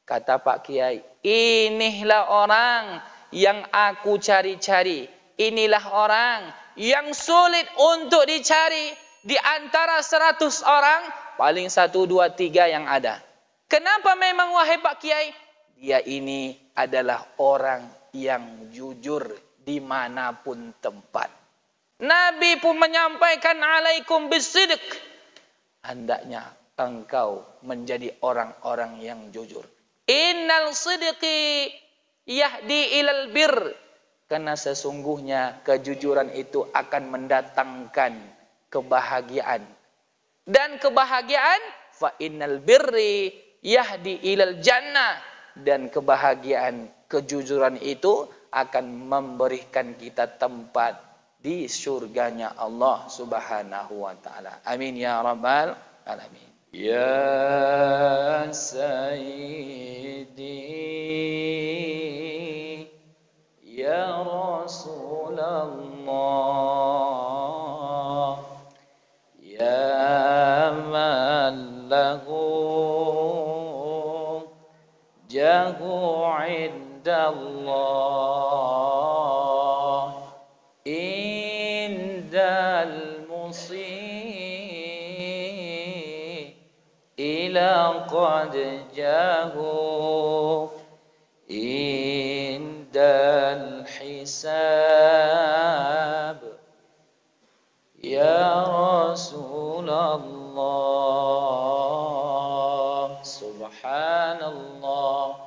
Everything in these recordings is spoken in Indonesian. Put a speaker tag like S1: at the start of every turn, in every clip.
S1: Kata Pak Kiai, inilah orang yang aku cari-cari. Inilah orang yang sulit untuk dicari. Di antara 100 orang, paling 1, 2, 3 yang ada. Kenapa memang wahai Pak Kiai? Dia ini adalah orang yang jujur dimanapun tempat. Nabi pun menyampaikan alaikum bisidq. Hendaknya engkau menjadi orang-orang yang jujur. Innal sidqi yahdi ilal bir. Karena sesungguhnya kejujuran itu akan mendatangkan kebahagiaan. Dan kebahagiaan fa innal birri yahdi ilal jannah. Dan kebahagiaan, kejujuran itu akan memberikan kita tempat di surganya Allah Subhanahu wa taala. Amin ya rabbal alamin. Ya Sayyidi ya Rasulullah ya man lahu jahu indallah indal ila qad jahu indal hisab ya Rasulullah subhanallah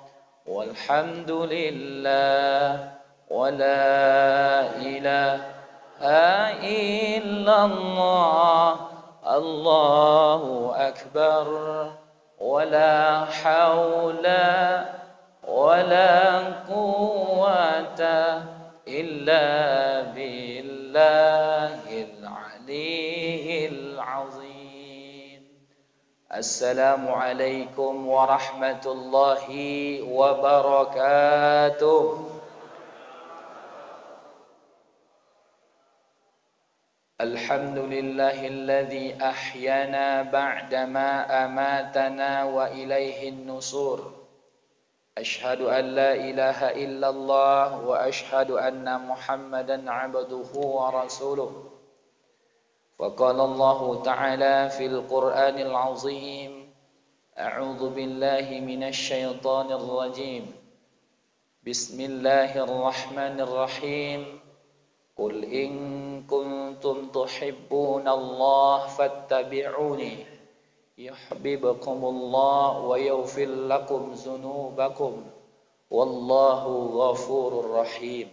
S1: walhamdulillah wa la ilaha illallah Allahu akbar wa la hawla wa la quwwata illa billahil aliyyil azim. Assalamualaikum warahmatullahi wabarakatuh. Alhamdulillahilladzi ahyana ba'dama amatana wa ilaihin nusur. Ashhadu an la ilaha illallah wa ashhadu anna Muhammadan abduhu wa rasuluh. Faqala Allah ta'ala fil Qur'anil azim. A'udzu billahi minasy syaithanir rajim. Bismillahirrahmanirrahim. Qul in kuntum tuhibbunallaha fattabi'uni yuhibbukumullah wa yaghfir lakum dzunubakum wallahu ghafurur rahim.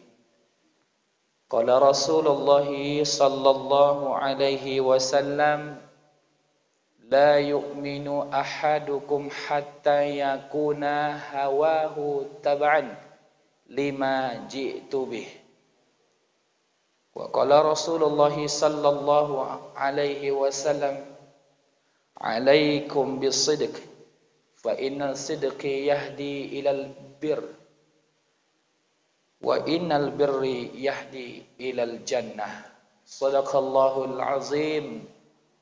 S1: Qala Rasulullah sallallahu alaihi wasallam la yu'minu ahadukum hatta yakuna hawahu tab'an lima ji'tu bih. Wa qala Rasulullah sallallahu alaihi wasallam alaikum bisidq fa innal sidqi yahdi ilal bir wa innal birri yahdi ilal jannah. Sadaqallahul azim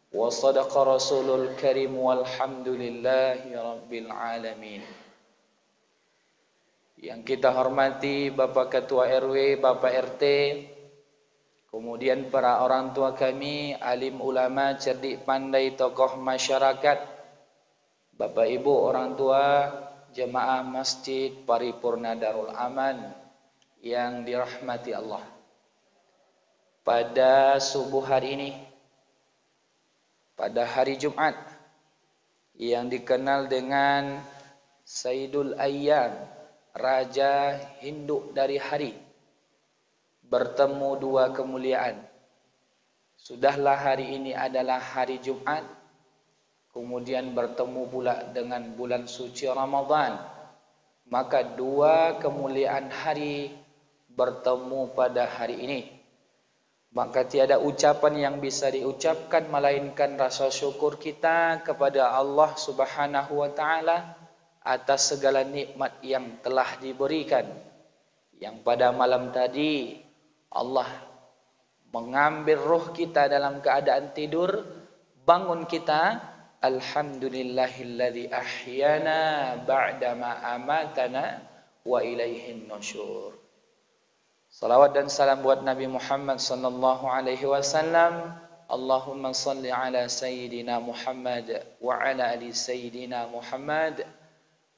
S1: wa sadaqa rasulul karim walhamdulillahi rabbil alamin. Yang kita hormati Bapak Ketua RW, Bapak RT, kemudian para orang tua kami, alim ulama, cerdik pandai, tokoh masyarakat, Bapak Ibu orang tua, jemaah Masjid Paripurna Darul Aman yang dirahmati Allah. Pada subuh hari ini, pada hari Jumat yang dikenal dengan Sayyidul Ayyam, Raja Induk dari hari, bertemu dua kemuliaan. Sudahlah hari ini adalah hari Jumat, kemudian bertemu pula dengan bulan suci Ramadan. Maka dua kemuliaan hari bertemu pada hari ini. Maka tiada ucapan yang bisa diucapkan melainkan rasa syukur kita kepada Allah Subhanahu wa taala atas segala nikmat yang telah diberikan. Yang pada malam tadi Allah mengambil roh kita dalam keadaan tidur, bangun kita Alhamdulillahilladzi ahyana ba'dama amatana wa ilaihin nusyur. Salawat dan salam buat Nabi Muhammad sallallahu alaihi wasallam. Allahumma salli ala sayyidina Muhammad wa ala ali sayyidina Muhammad.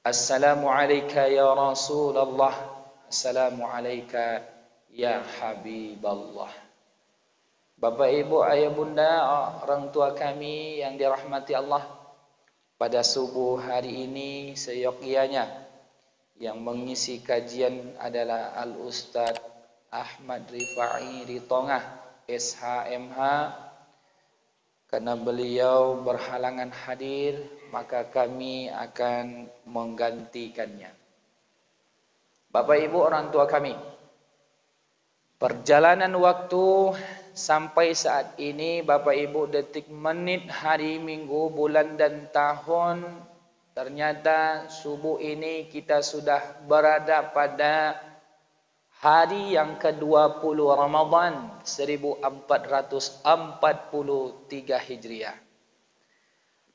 S1: Assalamu alayka ya Rasulullah. Assalamu alayka ya Habiballah. Bapak, Ibu, Ayah, Bunda, orang tua kami yang dirahmati Allah, pada subuh hari ini seyogyanya yang mengisi kajian adalah Al-Ustadz Ahmad Rifai Ritongah SHMH. Karena beliau berhalangan hadir, maka kami akan menggantikannya. Bapak, Ibu, orang tua kami, perjalanan waktu sampai saat ini, Bapak, Ibu, detik, menit, hari, minggu, bulan, dan tahun, ternyata subuh ini kita sudah berada pada hari yang ke-20 Ramadan 1443 Hijriah.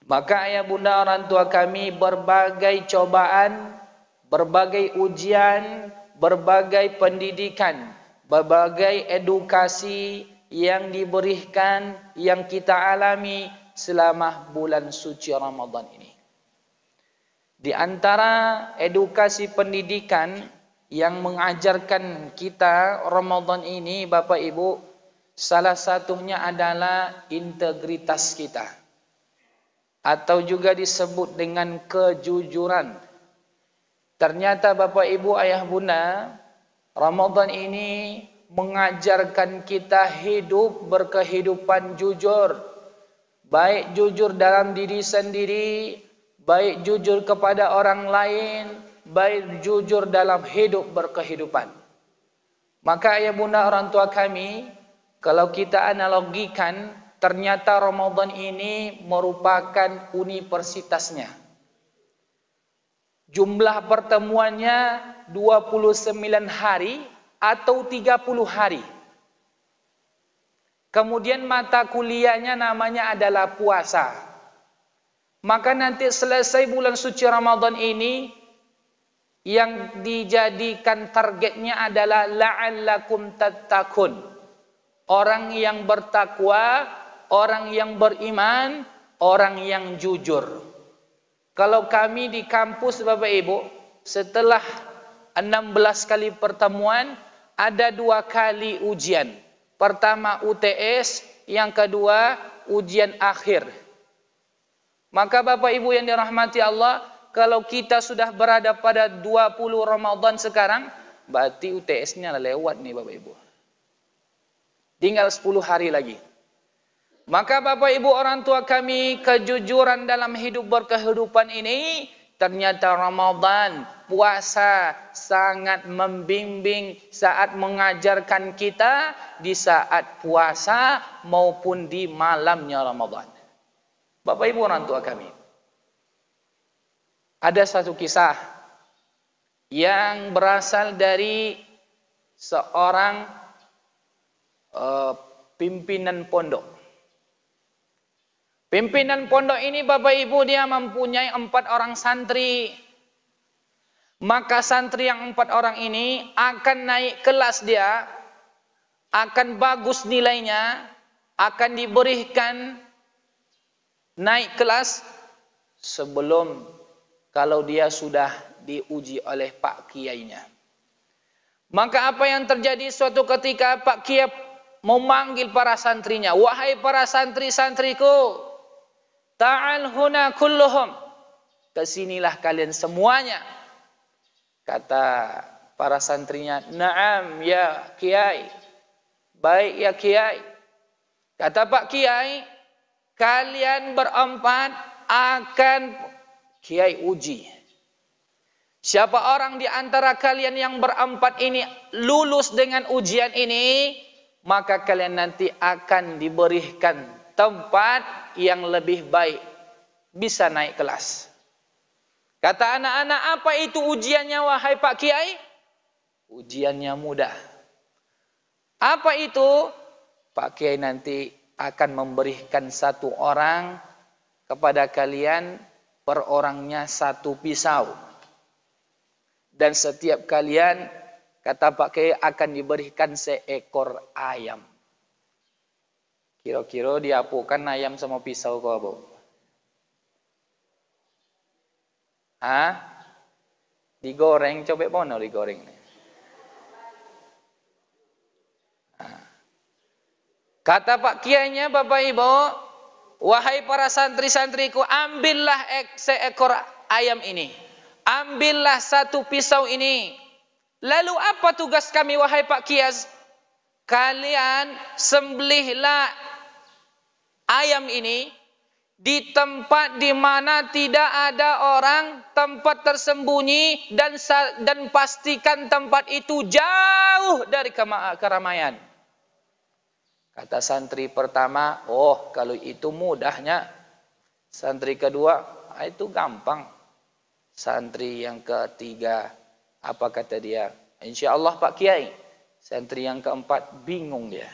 S1: Maka ayah bunda orang tua kami, berbagai cobaan, berbagai ujian, berbagai pendidikan, berbagai edukasi yang diberikan, yang kita alami selama bulan suci Ramadan ini. Di antara edukasi pendidikan yang mengajarkan kita Ramadan ini, Bapak Ibu, salah satunya adalah integritas kita, atau juga disebut dengan kejujuran. Ternyata Bapak Ibu, Ayah Bunda, Ramadan ini mengajarkan kita hidup berkehidupan jujur, baik jujur dalam diri sendiri, baik jujur kepada orang lain, baik jujur dalam hidup berkehidupan. Maka ayah bunda orang tua kami, kalau kita analogikan, ternyata Ramadan ini merupakan universitasnya. Jumlah pertemuannya 29 hari atau 30 hari. Kemudian mata kuliahnya namanya adalah puasa. Maka nanti selesai bulan suci Ramadan ini, yang dijadikan targetnya adalah la'allakum tattaqun. Orang yang bertakwa, orang yang beriman, orang yang jujur. Kalau kami di kampus Bapak Ibu, setelah 16 kali pertemuan, ada 2 kali ujian. Pertama UTS, yang kedua ujian akhir. Maka Bapak Ibu yang dirahmati Allah, kalau kita sudah berada pada 20 Ramadan sekarang, berarti UTS-nya lewat nih Bapak Ibu. Tinggal 10 hari lagi. Maka Bapak Ibu orang tua kami, kejujuran dalam hidup berkehidupan ini, ternyata Ramadan, puasa sangat membimbing saat mengajarkan kita di saat puasa maupun di malamnya Ramadan. Bapak Ibu orang tua kami, ada satu kisah yang berasal dari seorang pimpinan pondok. Pimpinan pondok ini Bapak Ibu, dia mempunyai 4 orang santri. Maka santri yang 4 orang ini akan naik kelas dia, akan bagus nilainya, akan diberikan naik kelas sebelum kalau dia sudah diuji oleh Pak Kiainya. Maka apa yang terjadi suatu ketika Pak Kiai memanggil para santrinya, wahai para santri-santriku, ta'al huna kulluhum, kesinilah kalian semuanya. Kata para santrinya, na'am ya Kiai, baik ya Kiai. Kata Pak Kiai, kalian berempat akan Kiai uji. Siapa orang di antara kalian yang berempat ini lulus dengan ujian ini, maka kalian nanti akan diberikan tempat yang lebih baik, bisa naik kelas. Kata anak-anak, apa itu ujiannya wahai Pak Kiai? Ujiannya mudah. Apa itu? Pak Kiai nanti akan memberikan satu orang kepada kalian per orangnya 1 pisau. Dan setiap kalian, kata Pak Kiai, akan diberikan seekor ayam. Kira-kira diapukan ayam sama pisau kau apa? Hah? Digoreng, coba pono digoreng. Kata Pak Kiainya, Bapak Ibu, wahai para santri-santriku, ambillah seekor ayam ini. Ambillah 1 pisau ini. Lalu apa tugas kami, wahai Pak Kiai? Kalian sembelihlah ayam ini di tempat di mana tidak ada orang, tempat tersembunyi, dan pastikan tempat itu jauh dari keramaian. Kata santri pertama, oh kalau itu mudahnya. Santri kedua, itu gampang. Santri yang ketiga, apa kata dia? Insya Allah Pak Kiai. Santri yang keempat, bingung dia.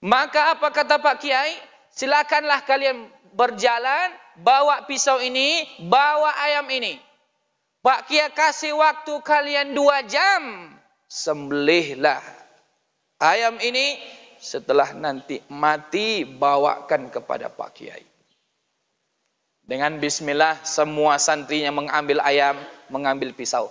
S1: Maka apa kata Pak Kiai? Silakanlah kalian berjalan, bawa pisau ini, bawa ayam ini. Pak Kiai kasih waktu kalian 2 jam. Sembelihlah ayam ini, setelah nanti mati bawakan kepada Pak Kiai. Dengan bismillah semua santrinya mengambil ayam, mengambil pisau.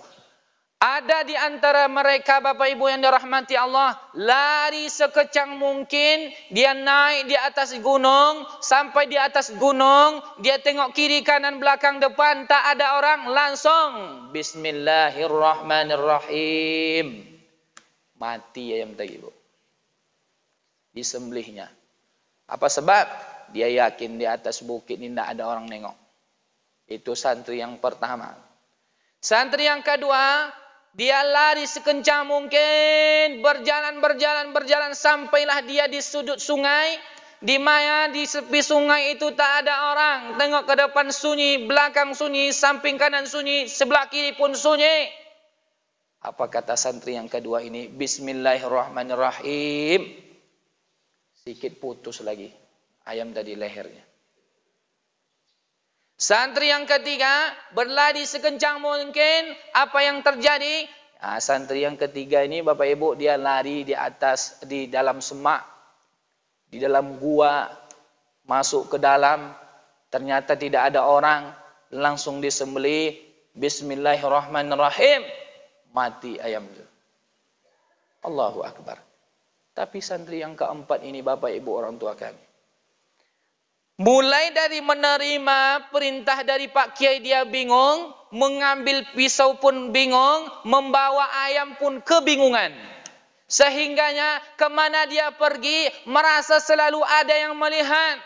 S1: Ada di antara mereka Bapak Ibu yang dirahmati Allah, lari sekecang mungkin, dia naik di atas gunung, sampai di atas gunung, dia tengok kiri kanan belakang depan, tak ada orang, langsung bismillahirrahmanirrahim. Mati ayam tadi, Bu. Disembelihnya. Apa sebab? Dia yakin di atas bukit ini tidak ada orang nengok. Itu santri yang pertama. Santri yang kedua, dia lari sekencang mungkin, berjalan sampailah dia di sudut sungai, di mana di tepi sungai itu tak ada orang. Tengok ke depan sunyi, belakang sunyi, samping kanan sunyi, sebelah kiri pun sunyi. Apa kata santri yang kedua ini? Bismillahirrahmanirrahim. Sikit putus lagi ayam tadi lehernya. Santri yang ketiga berlari sekencang mungkin. Apa yang terjadi? Nah, santri yang ketiga ini Bapak Ibu, dia lari di dalam semak, di dalam gua, masuk ke dalam, ternyata tidak ada orang, langsung disembelih, bismillahirrahmanirrahim, mati ayam itu. Allahu Akbar. Tapi santri yang keempat ini Bapak Ibu orang tua kami, mulai dari menerima perintah dari Pak Kiai dia bingung, mengambil pisau pun bingung, membawa ayam pun kebingungan. Sehingganya kemana dia pergi merasa selalu ada yang melihat.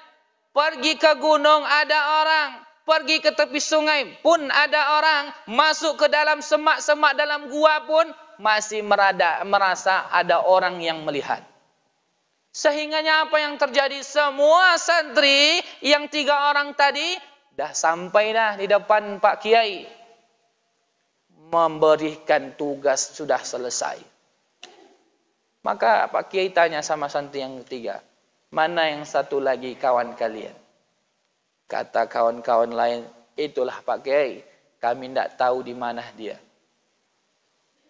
S1: Pergi ke gunung ada orang, pergi ke tepi sungai pun ada orang, masuk ke dalam semak-semak dalam gua pun masih merasa ada orang yang melihat. Sehingganya apa yang terjadi? Semua santri yang 3 orang tadi dah sampai dah di depan Pak Kiai. Memberikan tugas sudah selesai. Maka Pak Kiai tanya sama santri yang ketiga, mana yang satu lagi kawan kalian? Kata kawan-kawan lain, itulah Pak Kiai, kami tidak tahu di mana dia.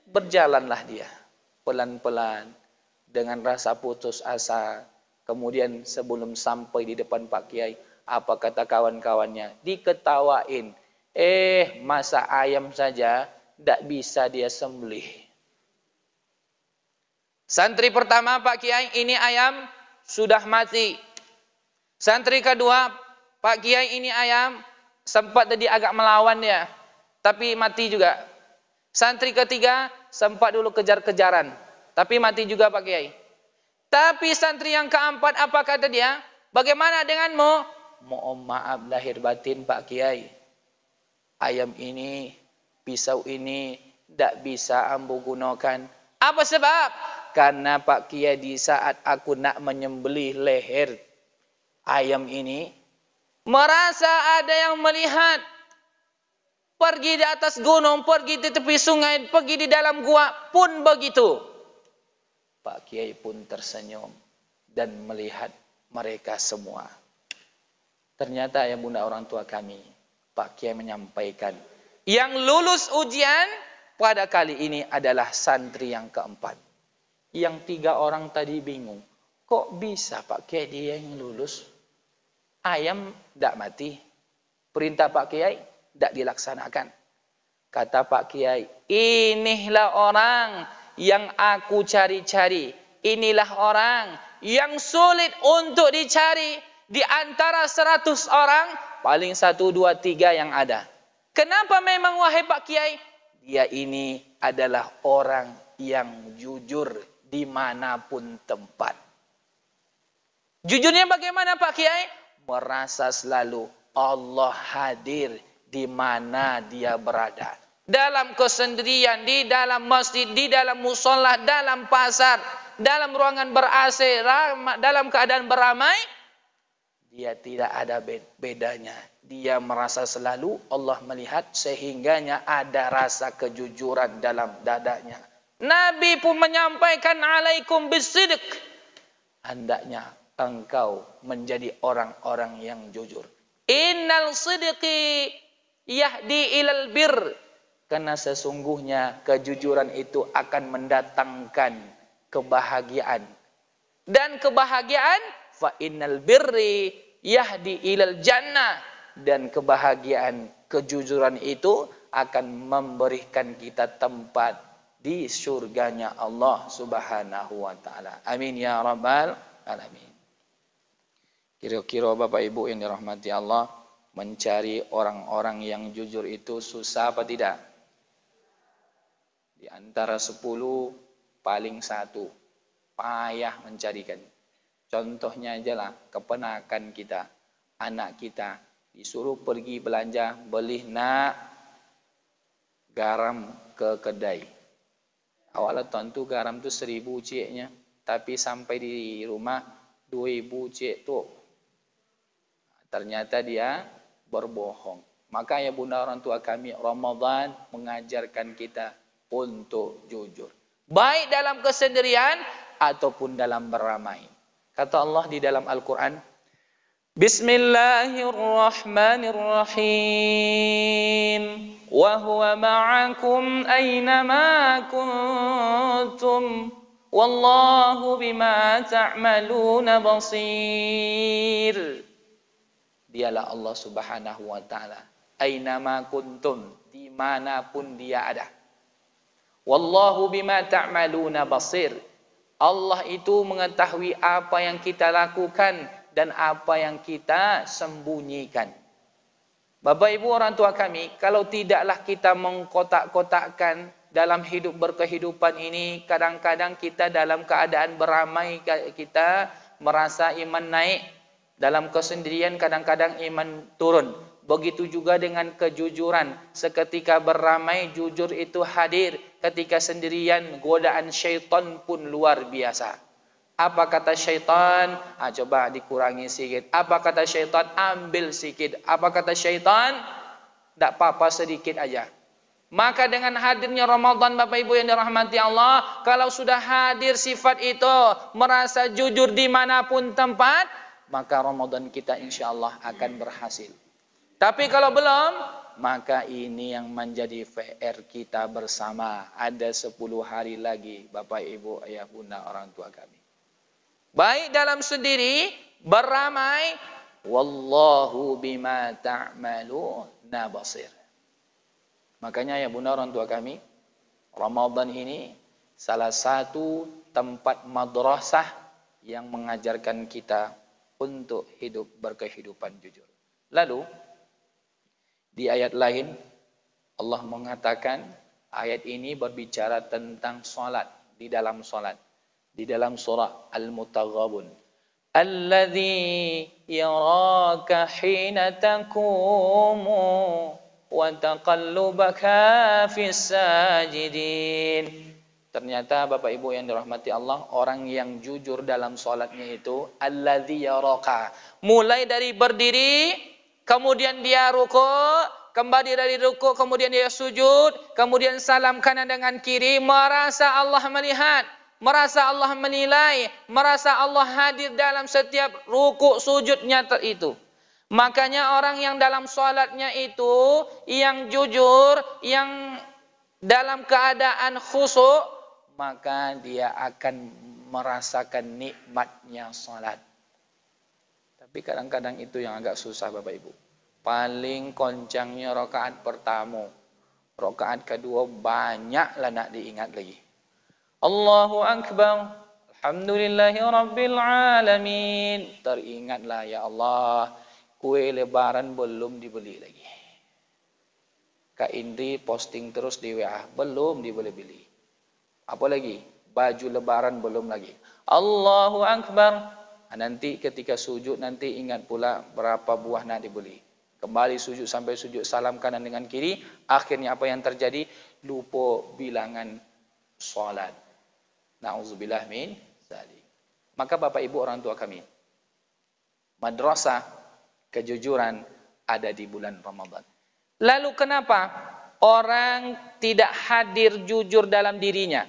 S1: Berjalanlah dia pelan-pelan, dengan rasa putus asa. Kemudian sebelum sampai di depan Pak Kiai, apa kata kawan-kawannya? Diketawain. Masa ayam saja tidak bisa dia sembelih. Santri pertama Pak Kiai, ini ayam sudah mati. Santri kedua, Pak Kiai, ini ayam sempat tadi agak melawan dia, tapi mati juga. Santri ketiga sempat dulu kejar-kejaran, tapi mati juga Pak Kiai. Tapi santri yang keempat apa kata dia? Bagaimana denganmu? Mohon maaf lahir batin Pak Kiai. Ayam ini, pisau ini tidak bisa ambo gunakan. Apa sebab? Karena Pak Kiai di saat aku nak menyembelih leher ayam ini, merasa ada yang melihat. Pergi di atas gunung, pergi di tepi sungai, pergi di dalam gua pun begitu. Pak Kiai pun tersenyum dan melihat mereka semua. Ternyata ya bunda orang tua kami, Pak Kiai menyampaikan, yang lulus ujian pada kali ini adalah santri yang keempat. Yang 3 orang tadi bingung. Kok bisa Pak Kiai dia yang lulus? Ayam tidak mati. Perintah Pak Kiai tidak dilaksanakan. Kata Pak Kiai, inilah orang yang aku cari-cari. Inilah orang yang sulit untuk dicari. Di antara 100 orang, paling 1, 2, 3 yang ada. Kenapa memang wahai Pak Kiai? Dia ini adalah orang yang jujur dimanapun tempat. Jujurnya bagaimana Pak Kiai? Merasa selalu Allah hadir di mana dia berada. Dalam kesendirian, di dalam masjid, di dalam musola, dalam pasar, dalam ruangan ber-AC, dalam keadaan beramai, dia tidak ada bedanya. Dia merasa selalu Allah melihat sehingganya ada rasa kejujuran dalam dadanya. Nabi pun menyampaikan alaikum bisidq. Hendaknya engkau menjadi orang-orang yang jujur. Innal sidqi yahdi ilal bir. Karena sesungguhnya kejujuran itu akan mendatangkan kebahagiaan. Dan kebahagiaan fa innal birri yahdi ilal jannah. Dan kebahagiaan, kejujuran itu akan memberikan kita tempat di surganya Allah Subhanahu wa taala. Amin ya rabbal alamin. Kira-kira Bapak Ibu yang dirahmati Allah, mencari orang-orang yang jujur itu susah apa tidak? Di antara 10 paling 1 payah mencarikan. Contohnya aja lah, keponakan kita, anak kita disuruh pergi belanja, beli garam ke kedai. Awalnya tentu garam tu 1000 ceknya, tapi sampai di rumah 2000 cek tu. Ternyata dia berbohong. Maka ya bunda orang tua kami, Ramadan mengajarkan kita untuk jujur. Baik dalam kesendirian ataupun dalam beramai. Kata Allah di dalam Al-Quran, Bismillahirrahmanirrahim. Wa huwa ma'akum aynama kuntum. Wallahu bima ta'maluna basir. Dialah Allah Subhanahu wa taala. Aynama kuntum, dimanapun dia ada. Wallahu bima ta'maluna basir. Allah itu mengetahui apa yang kita lakukan dan apa yang kita sembunyikan. Bapak Ibu orang tua kami, kalau tidaklah kita mengkotak-kotakkan dalam hidup berkehidupan ini, kadang-kadang kita dalam keadaan beramai, kita merasa iman naik. Dalam kesendirian kadang-kadang iman turun. Begitu juga dengan kejujuran. Seketika beramai, jujur itu hadir. Ketika sendirian, godaan syaitan pun luar biasa. Apa kata syaitan? Coba dikurangi sedikit. Apa kata syaitan? Ambil sedikit. Apa kata syaitan? Tak apa-apa sedikit aja. Maka dengan hadirnya Ramadan Bapak Ibu yang dirahmati Allah, kalau sudah hadir sifat itu, merasa jujur dimanapun tempat, maka Ramadan kita insya Allah akan berhasil. Tapi kalau belum, maka ini yang menjadi PR kita bersama. Ada 10 hari lagi Bapak Ibu ayah bunda orang tua kami. Baik dalam sendiri, beramai, wallahu bima ta'maluna basir. Makanya ya bunda orang tua kami, Ramadan ini salah satu tempat madrasah yang mengajarkan kita untuk hidup berkehidupan jujur. Lalu di ayat lain Allah mengatakan, ayat ini berbicara tentang salat, di dalam salat. Di dalam surah Al-Mutaghabun, alladzi yaraka hina taqumu wa taqallubaka fis sajidin. Ternyata Bapak Ibu yang dirahmati Allah, orang yang jujur dalam salatnya itu alladzi yaraka, mulai dari berdiri, kemudian dia rukuk, kembali dari rukuk, kemudian dia sujud, kemudian salam kanan dengan kiri, merasa Allah melihat, merasa Allah menilai, merasa Allah hadir dalam setiap rukuk sujudnya itu. Makanya orang yang dalam salatnya itu, yang jujur, yang dalam keadaan khusyuk, maka dia akan merasakan nikmatnya salat. Tapi kadang-kadang itu yang agak susah Bapak Ibu. Paling koncangnya rakaat pertama. Rakaat kedua banyaklah nak diingat lagi. Allahu Akbar. Alhamdulillahi Rabbil Alamin. Teringatlah ya Allah, kue lebaran belum dibeli lagi. Kak Indri posting terus di WA, belum dibeli-beli. Apa lagi? Baju lebaran belum lagi. Allahu Akbar. Nanti ketika sujud nanti ingat pula berapa buah nak dibeli. Kembali sujud sampai sujud salam kanan dengan kiri. Akhirnya apa yang terjadi? Lupa bilangan salat. Na'udzubillah min dzalik. Maka Bapak Ibu orang tua kami, madrasah kejujuran ada di bulan Ramadan. Lalu kenapa orang tidak hadir jujur dalam dirinya?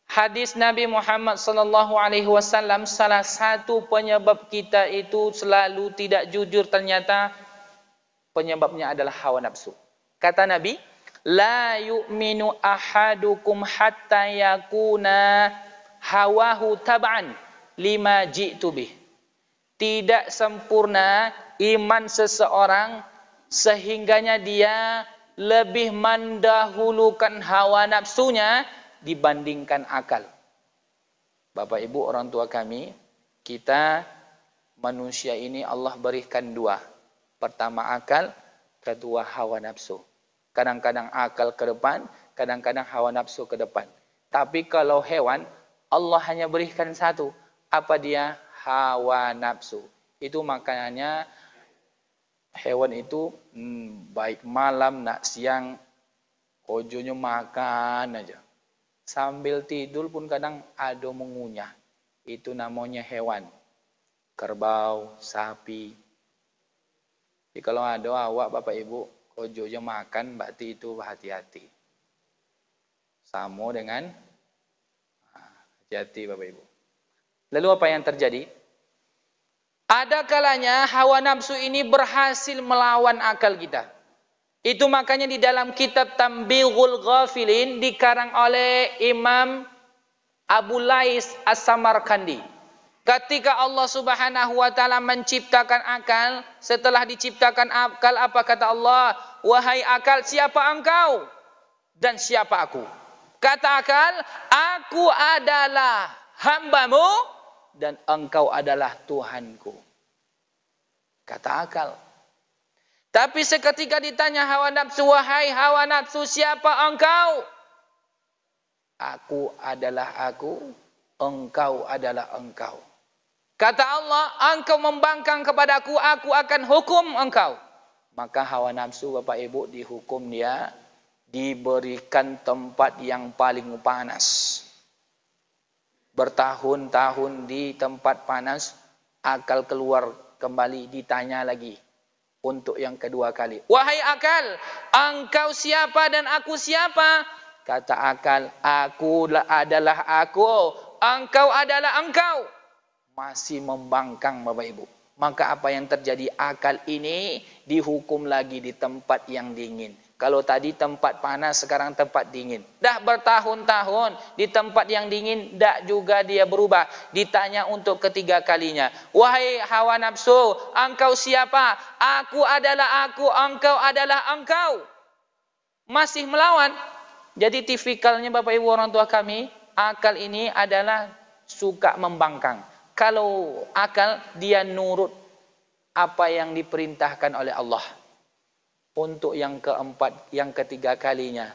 S1: Hadis Nabi Muhammad sallallahu alaihi wasallam, salah satu penyebab kita itu selalu tidak jujur ternyata penyebabnya adalah hawa nafsu. Kata Nabi, la yu'minu ahadukum hatta yakuna hawahu tab'an lima ji'tu bih. Tidak sempurna iman seseorang sehingganya dia lebih mendahulukan hawa nafsunya dibandingkan akal. Bapak Ibu orang tua kami, kita manusia ini Allah berikan dua. Pertama akal, kedua hawa nafsu. Kadang-kadang akal ke depan, kadang-kadang hawa nafsu ke depan. Tapi kalau hewan, Allah hanya berikan satu. Apa dia? Hawa nafsu. Itu makanya hewan itu baik malam nak siang kojonya makan aja. Sambil tidur pun kadang ada mengunyah. Itu namanya hewan. Kerbau, sapi. Jadi kalau ada awak Bapak Ibu kojonya makan, berarti itu hati-hati. Sama dengan hati-hati Bapak Ibu. Lalu apa yang terjadi? Ada kalanya hawa nafsu ini berhasil melawan akal kita. Itu makanya di dalam kitab Tambighul Ghafilin dikarang oleh Imam Abu Lais As-Samarkandi. Ketika Allah Subhanahu wa taala menciptakan akal, setelah diciptakan akal apa kata Allah? Wahai akal, siapa engkau dan siapa aku? Kata akal, aku adalah hambamu dan engkau adalah Tuhanku. Kata akal. Tapi seketika ditanya hawa nafsu, wahai hawa nafsu, siapa engkau? Aku adalah aku, engkau adalah engkau. Kata Allah, engkau membangkang kepadaku, aku akan hukum engkau. Maka hawa nafsu Bapak Ibu dihukum dia, diberikan tempat yang paling panas. Bertahun-tahun di tempat panas, akal keluar kembali ditanya lagi. Untuk yang kedua kali. Wahai akal, engkau siapa dan aku siapa? Kata akal, aku adalah aku, engkau adalah engkau. Masih membangkang Bapak Ibu. Maka apa yang terjadi? Akal ini dihukum lagi di tempat yang dingin. Kalau tadi tempat panas, sekarang tempat dingin. Dah bertahun-tahun di tempat yang dingin, dah juga dia berubah. Ditanya untuk ketiga kalinya. Wahai hawa nafsu, engkau siapa? Aku adalah aku, engkau adalah engkau. Masih melawan. Jadi tipikalnya Bapak Ibu orang tua kami, akal ini adalah suka membangkang. Kalau akal, dia nurut apa yang diperintahkan oleh Allah. Untuk yang keempat, yang ketiga kalinya,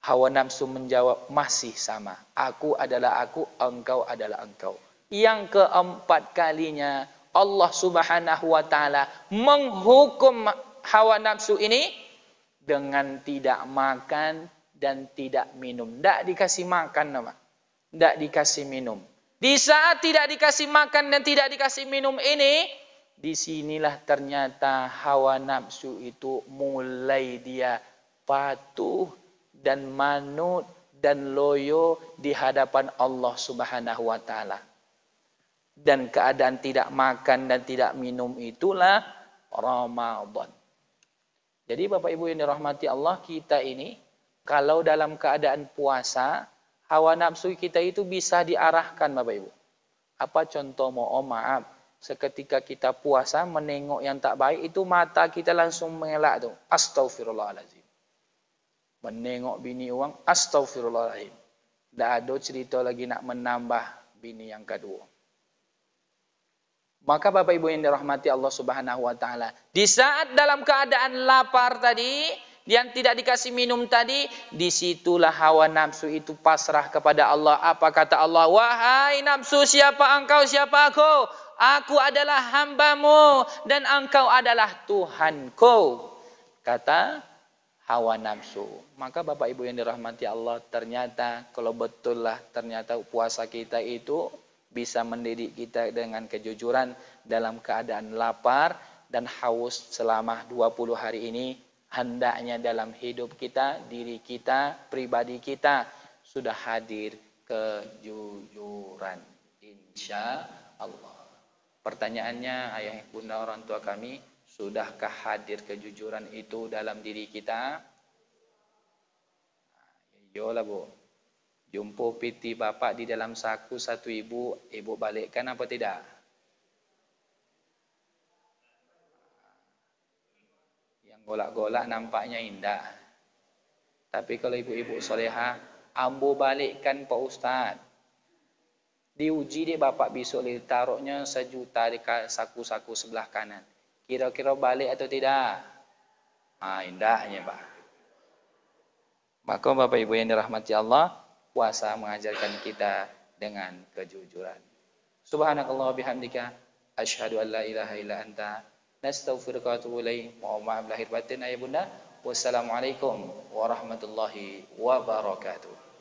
S1: hawa nafsu menjawab masih sama. Aku adalah aku, engkau adalah engkau. Yang keempat kalinya, Allah Subhanahu wa taala menghukum hawa nafsu ini dengan tidak makan dan tidak minum. Tidak dikasih makan nama. Tidak dikasih minum. Di saat tidak dikasih makan dan tidak dikasih minum ini, disinilah ternyata hawa nafsu itu mulai dia patuh dan manut dan loyo di hadapan Allah Subhanahu wa taala. Dan keadaan tidak makan dan tidak minum itulah Ramadan. Jadi Bapak Ibu yang dirahmati Allah, kita ini kalau dalam keadaan puasa, hawa nafsu kita itu bisa diarahkan Bapak Ibu. Apa contoh, mohon maaf, seketika kita puasa menengok yang tak baik itu mata kita langsung mengelak tuh. Astaghfirullahaladzim. Menengok bini orang, astaghfirullahaladzim. Tak ada cerita lagi nak menambah bini yang kedua. Maka Bapak Ibu yang dirahmati Allah Subhanahu wa taala, di saat dalam keadaan lapar tadi, yang tidak dikasih minum tadi, disitulah hawa nafsu itu pasrah kepada Allah. Apa kata Allah? Wahai nafsu, siapa engkau, siapa aku? Aku adalah hambamu dan engkau adalah Tuhanku. Kata hawa nafsu. Maka Bapak Ibu yang dirahmati Allah, ternyata kalau betul lah ternyata puasa kita itu bisa mendidik kita dengan kejujuran dalam keadaan lapar dan haus selama 20 hari ini. Hendaknya dalam hidup kita, diri kita, pribadi kita sudah hadir kejujuran. Insya Allah. Pertanyaannya, ayah bunda orang tua kami, sudahkah hadir kejujuran itu dalam diri kita? Yolah bu. Jumpa piti bapak di dalam saku satu ibu balikkan apa tidak? Yang golak-golak nampaknya indah. Tapi kalau ibu-ibu soleha, ambo balikkan Pak Ustaz. Diuji deh bapak besok taruhnya 1 juta di saku-saku sebelah kanan. Kira-kira balik atau tidak? Indahnya Pak. Maka Bapak Ibu yang dirahmati Allah, puasa mengajarkan kita dengan kejujuran. Subhanakallah bihamdika, asyhadu an la ilaha illa anta, nastaghfiruka wa atubu ilaik. Mohon maaf lahir batin ayah bunda. Wassalamualaikum warahmatullahi wabarakatuh.